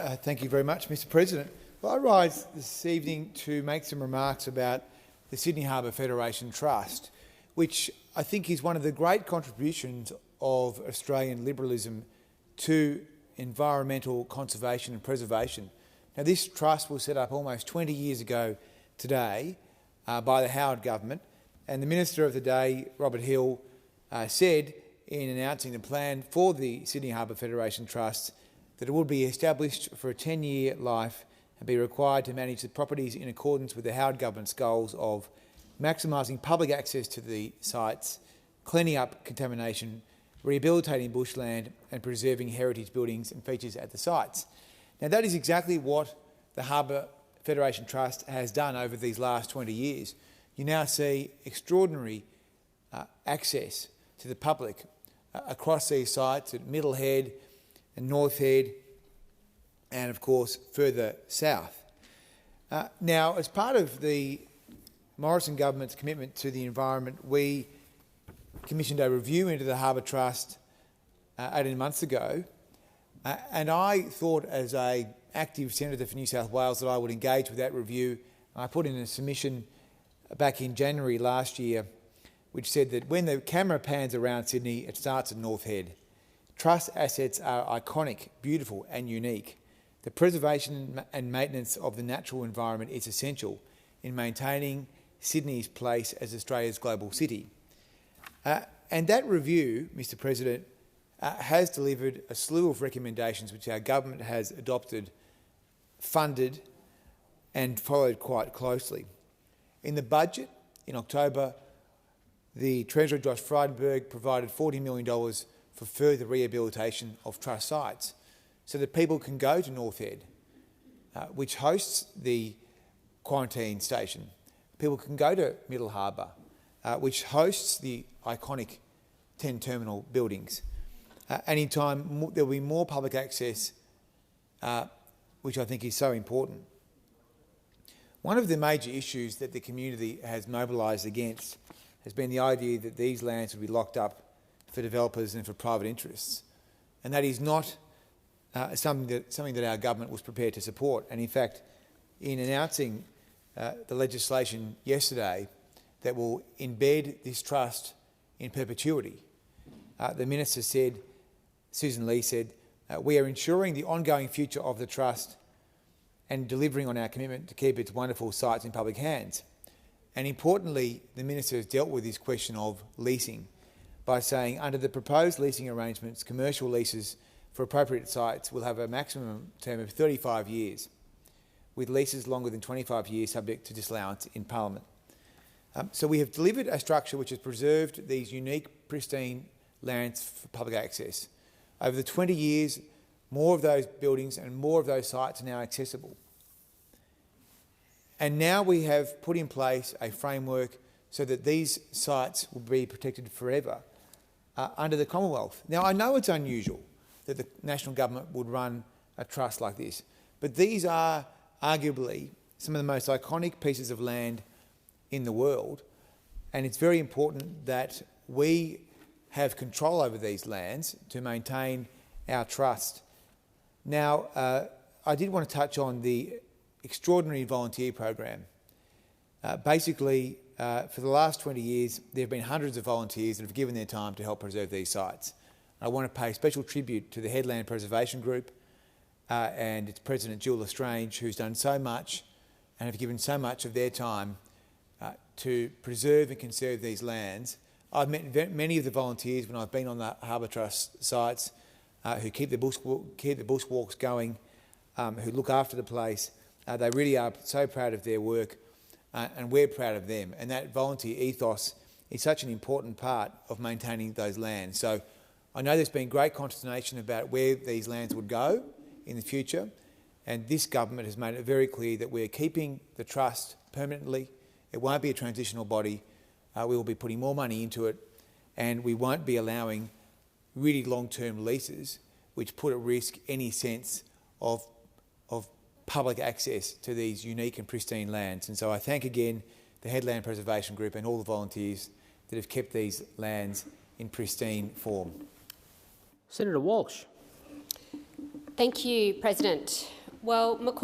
Thank you very much, Mr President. Well, I rise this evening to make some remarks about the Sydney Harbour Federation Trust, which I think is one of the great contributions of Australian liberalism to environmental conservation and preservation. Now, this trust was set up almost 20 years ago today by the Howard government, and the Minister of the day, Robert Hill, said in announcing the plan for the Sydney Harbour Federation Trust that it would be established for a 10-year life and be required to manage the properties in accordance with the Howard government's goals of maximising public access to the sites, cleaning up contamination, rehabilitating bushland and preserving heritage buildings and features at the sites. Now, that is exactly what the Harbour Federation Trust has done over these last 20 years. You now see extraordinary access to the public across these sites at Middle Head and North Head and, of course, further south. Now, as part of the Morrison government's commitment to the environment, we commissioned a review into the Harbour Trust 18 months ago, and I thought, as an active senator for New South Wales, that I would engage with that review. I put in a submission back in January last year which said that when the camera pans around Sydney, it starts at North Head. Trust assets are iconic, beautiful and unique. The preservation and maintenance of the natural environment is essential in maintaining Sydney's place as Australia's global city. And that review, Mr President, has delivered a slew of recommendations which our government has adopted, funded and followed quite closely. In the budget in October, the Treasurer Josh Frydenberg provided $40 million for further rehabilitation of trust sites so that people can go to North Head, which hosts the quarantine station. People can go to Middle Harbour, which hosts the iconic 10 terminal buildings. And in time, there will be more public access, which I think is so important. One of the major issues that the community has mobilised against has been the idea that these lands would be locked up for developers and for private interests. And that is not something that our government was prepared to support. And in fact, in announcing the legislation yesterday that will embed this trust in perpetuity, the Minister said, Susan Lee said, we are ensuring the ongoing future of the trust and delivering on our commitment to keep its wonderful sites in public hands. And importantly, the Minister has dealt with this question of leasing by saying under the proposed leasing arrangements, commercial leases for appropriate sites will have a maximum term of 35 years, with leases longer than 25 years subject to disallowance in Parliament. So we have delivered a structure which has preserved these unique, pristine lands for public access. Over the 20 years, more of those buildings and more of those sites are now accessible. And now we have put in place a framework so that these sites will be protected forever under the Commonwealth. Now, I know it's unusual that the national government would run a trust like this, but these are arguably some of the most iconic pieces of land in the world, and it's very important that we have control over these lands to maintain our trust. Now, I did want to touch on the extraordinary volunteer program. Basically, for the last 20 years, there have been hundreds of volunteers that have given their time to help preserve these sites. I want to pay special tribute to the Headland Preservation Group and its president, Jill Lestrange, who's done so much and have given so much of their time to preserve and conserve these lands. I've met many of the volunteers when I've been on the Harbour Trust sites who keep the bushwalks going, who look after the place. They really are so proud of their work and we're proud of them. And that volunteer ethos is such an important part of maintaining those lands. So I know there's been great consternation about where these lands would go in the future, and this government has made it very clear that we're keeping the trust permanently. It won't be a transitional body. We will be putting more money into it, and we won't be allowing really long-term leases which put at risk any sense of public access to these unique and pristine lands. And so I thank again the Headland Preservation Group and all the volunteers that have kept these lands in pristine form. Senator Walsh. Thank you, President. Well,